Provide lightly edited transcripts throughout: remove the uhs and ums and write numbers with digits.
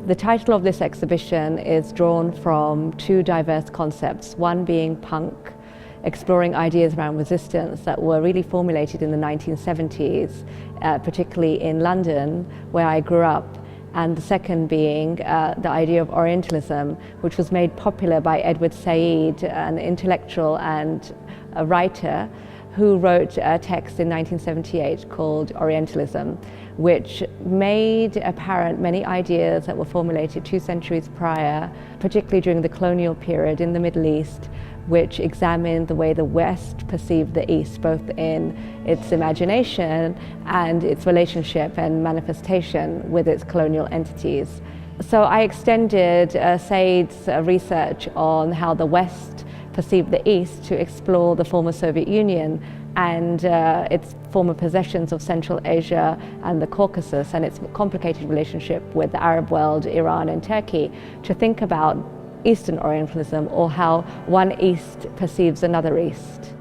The title of this exhibition is drawn from two diverse concepts, one being punk, exploring ideas around resistance that were really formulated in the 1970s, particularly in London, where I grew up, and the second being the idea of Orientalism, which was made popular by Edward Said, an intellectual and a writer who wrote a text in 1978 called Orientalism, which made apparent many ideas that were formulated 2 centuries prior, particularly during the colonial period in the Middle East, which examined the way the West perceived the East, both in its imagination and its relationship and manifestation with its colonial entities. So I extended Said's research on how the West perceived the East to explore the former Soviet Union and its former possessions of Central Asia and the Caucasus and its complicated relationship with the Arab world, Iran and Turkey, to think about Eastern Orientalism, or how one East perceives another East.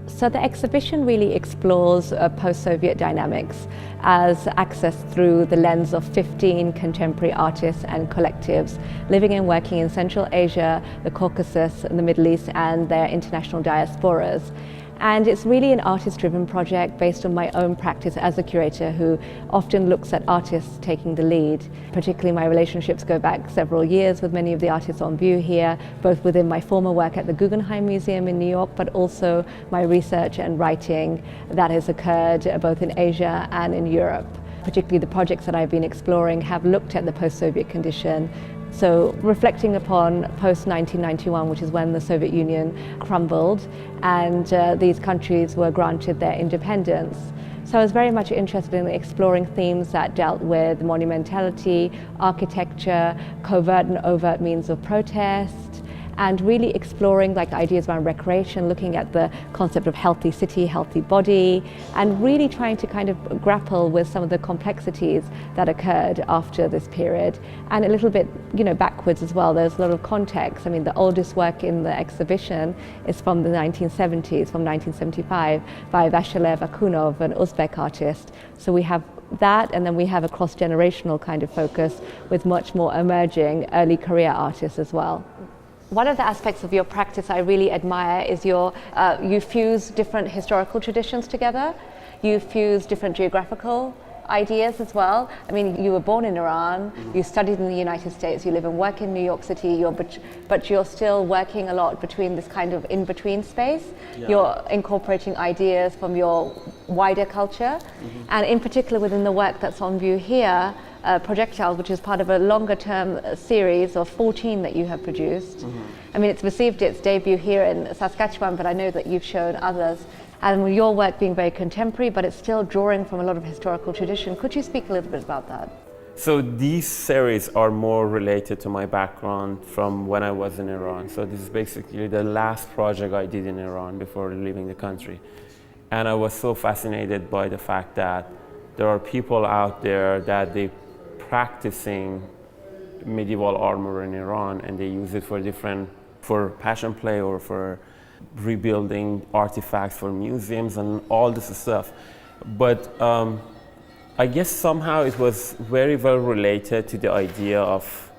So the exhibition really explores post-Soviet dynamics as accessed through the lens of 15 contemporary artists and collectives living and working in Central Asia, the Caucasus, the Middle East and their international diasporas. And it's really an artist-driven project based on my own practice as a curator who often looks at artists taking the lead. Particularly my relationships go back several years with many of the artists on view here, both within my former work at the Guggenheim Museum in New York, but also my research and writing that has occurred both in Asia and in Europe. Particularly the projects that I've been exploring have looked at the post-Soviet condition. So reflecting upon post-1991, which is when the Soviet Union crumbled and these countries were granted their independence. So I was very much interested in exploring themes that dealt with monumentality, architecture, covert and overt means of protest, and really exploring like ideas around recreation, looking at the concept of healthy city, healthy body, and really trying to kind of grapple with some of the complexities that occurred after this period. And a little bit, backwards as well. There's a lot of context. I mean, the oldest work in the exhibition is from the 1970s, from 1975, by Vashalev Akunov, an Uzbek artist. So we have that, and then we have a cross-generational kind of focus with much more emerging early career artists as well. One of the aspects of your practice I really admire is you fuse different historical traditions together. You fuse different geographical ideas as well. I mean, you were born in Iran, you studied in the United States, you live and work in New York City, but you're still working a lot between this kind of in-between space. Yeah. You're incorporating ideas from your wider culture, and in particular within the work that's on view here, Projectiles, which is part of a longer-term series of 14 that you have produced. I mean, it's received its debut here in Saskatchewan, but I know that you've shown others. And with your work being very contemporary, but it's still drawing from a lot of historical tradition. Could you speak a little bit about that? So these series are more related to my background from when I was in Iran. So this is basically the last project I did in Iran before leaving the country. And I was so fascinated by the fact that there are people out there that they practicing medieval armor in Iran, and they use it for passion play or for rebuilding artifacts for museums and all this stuff. But I guess somehow it was very well related to the idea of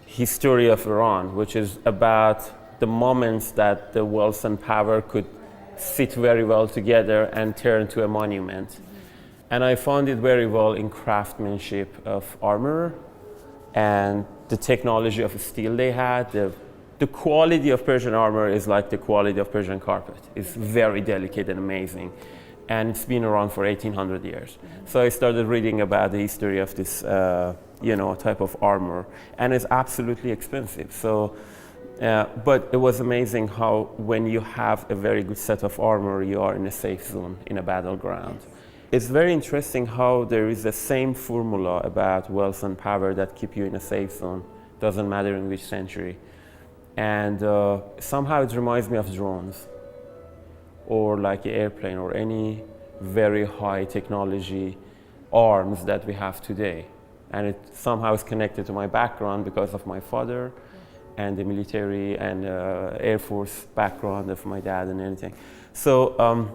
history of Iran, which is about the moments that the wealth and power could sit very well together and turn to a monument. And I found it very well in craftsmanship of armor and the technology of steel they had. The quality of Persian armor is like the quality of Persian carpet. It's very delicate and amazing. And it's been around for 1800 years. So I started reading about the history of this type of armor. And it's absolutely expensive. So, but it was amazing how when you have a very good set of armor, you are in a safe zone, in a battleground. It's very interesting how there is the same formula about wealth and power that keep you in a safe zone doesn't matter in which century. And somehow it reminds me of drones, or like an airplane, or any very high technology arms that we have today. And it somehow is connected to my background because of my father and the military and Air Force background of my dad and anything. So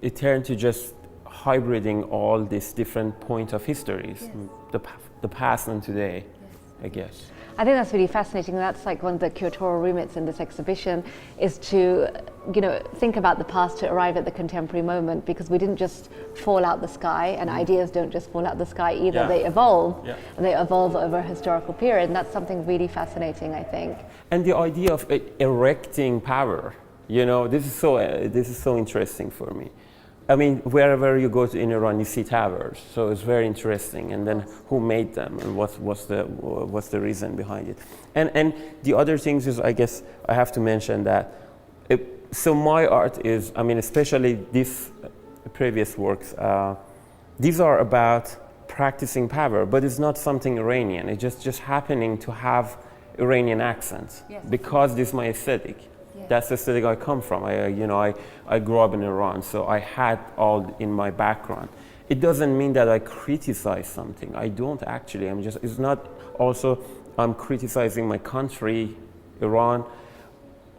it turned to just hybriding all these different points of histories, the past and today, I guess. I think that's really fascinating. That's like one of the curatorial remits in this exhibition, is to, you know, think about the past to arrive at the contemporary moment, because we didn't just fall out the sky, and ideas don't just fall out the sky either. Yeah. They evolve, Yeah. and they evolve over a historical period, and that's something really fascinating, I think. And the idea of erecting power, you know, this is so interesting for me. I mean, wherever you go in Iran, you see towers, so it's very interesting. And then who made them, and what's the reason behind it? And the other things is, I guess I have to mention that. So my art is, I mean, especially these previous works, these are about practicing power, but it's not something Iranian. It's just happening to have Iranian accents, because this is my aesthetic. That's the aesthetic I come from. I grew up in Iran, so I had all in my background. It doesn't mean that I criticize something. I don't actually. It's not also I'm criticizing my country, Iran,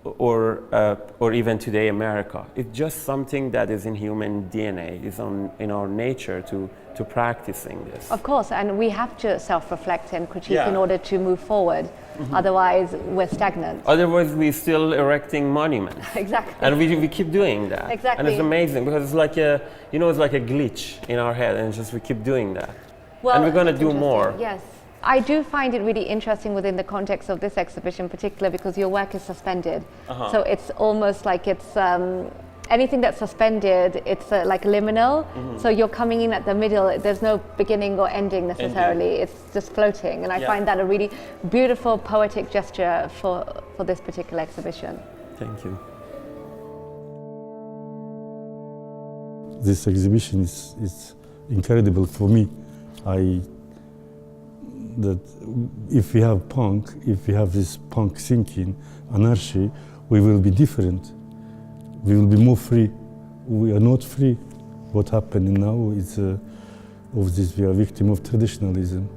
or even today America. It's just something that is in human DNA, is in our nature to practicing this. Of course, and we have to self-reflect and critique in order to move forward. Otherwise, we're stagnant. Otherwise, we're still erecting monuments. Exactly. And we keep doing that. Exactly. And it's amazing, because it's like it's like a glitch in our head, and we keep doing that. Well, and we're going to do more. Yes. I do find it really interesting within the context of this exhibition in particular, because your work is suspended. So it's almost like it's anything that's suspended, it's like liminal. So you're coming in at the middle, there's no beginning or ending necessarily. Indeed. It's just floating. And I find that a really beautiful poetic gesture for this particular exhibition. Thank you. This exhibition is incredible for me. That if we have punk, if we have this punk thinking, anarchy, we will be different. We will be more free. We are not free. What happened now is of this, we are victim of traditionalism.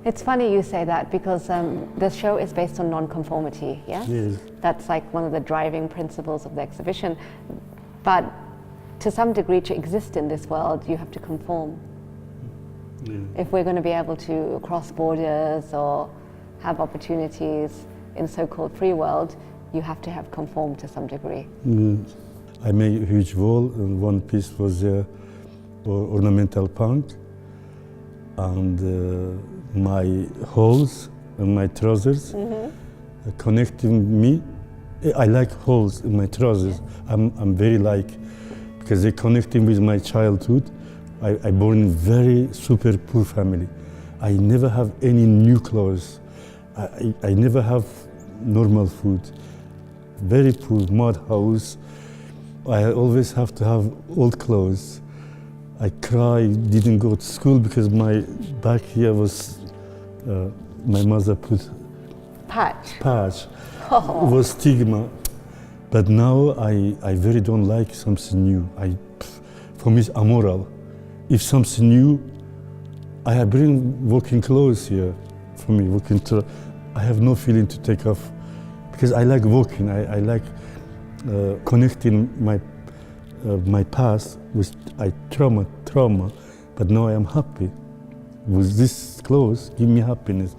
It's funny you say that, because the show is based on non-conformity, yes? Yes. That's like one of the driving principles of the exhibition. But to some degree, to exist in this world, you have to conform. Yeah. If we're going to be able to cross borders or have opportunities in so-called free world, you have to have conformed to some degree. I made a huge wall, and one piece was ornamental punk, and my holes and my trousers connecting me. I like holes in my trousers. I'm very because they connecting with my childhood. I born in very super poor family. I never have any new clothes. I never have normal food. Very poor, mud house. I always have to have old clothes. I cry, didn't go to school because my back here was, my mother put patch. It was stigma. But now I very don't like something new. For me it's amoral. If something new, I bring working clothes here for me, I have no feeling to take off, because I like walking, I like connecting my past with trauma, but now I am happy. With this clothes, give me happiness.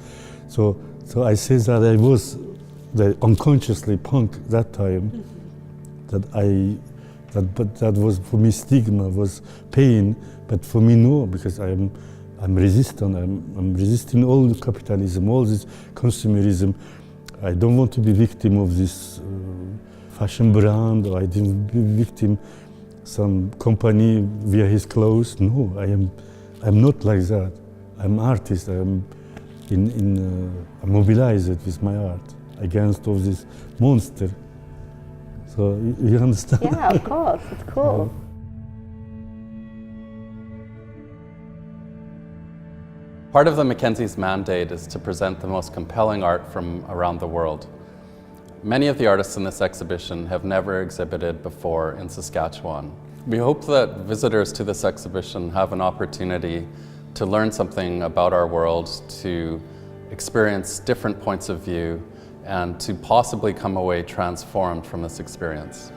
So I say that I was unconsciously punk that time, but that was for me stigma, was pain, but for me no, because I'm resistant. I'm resisting all the capitalism, all this consumerism. I don't want to be victim of this fashion brand, or I didn't be victim some company via his clothes. No, I'm not like that. I'm artist. I'm mobilized with my art against all this monster. So you understand? Yeah, of course. It's cool. Part of the MacKenzie's mandate is to present the most compelling art from around the world. Many of the artists in this exhibition have never exhibited before in Saskatchewan. We hope that visitors to this exhibition have an opportunity to learn something about our world, to experience different points of view, and to possibly come away transformed from this experience.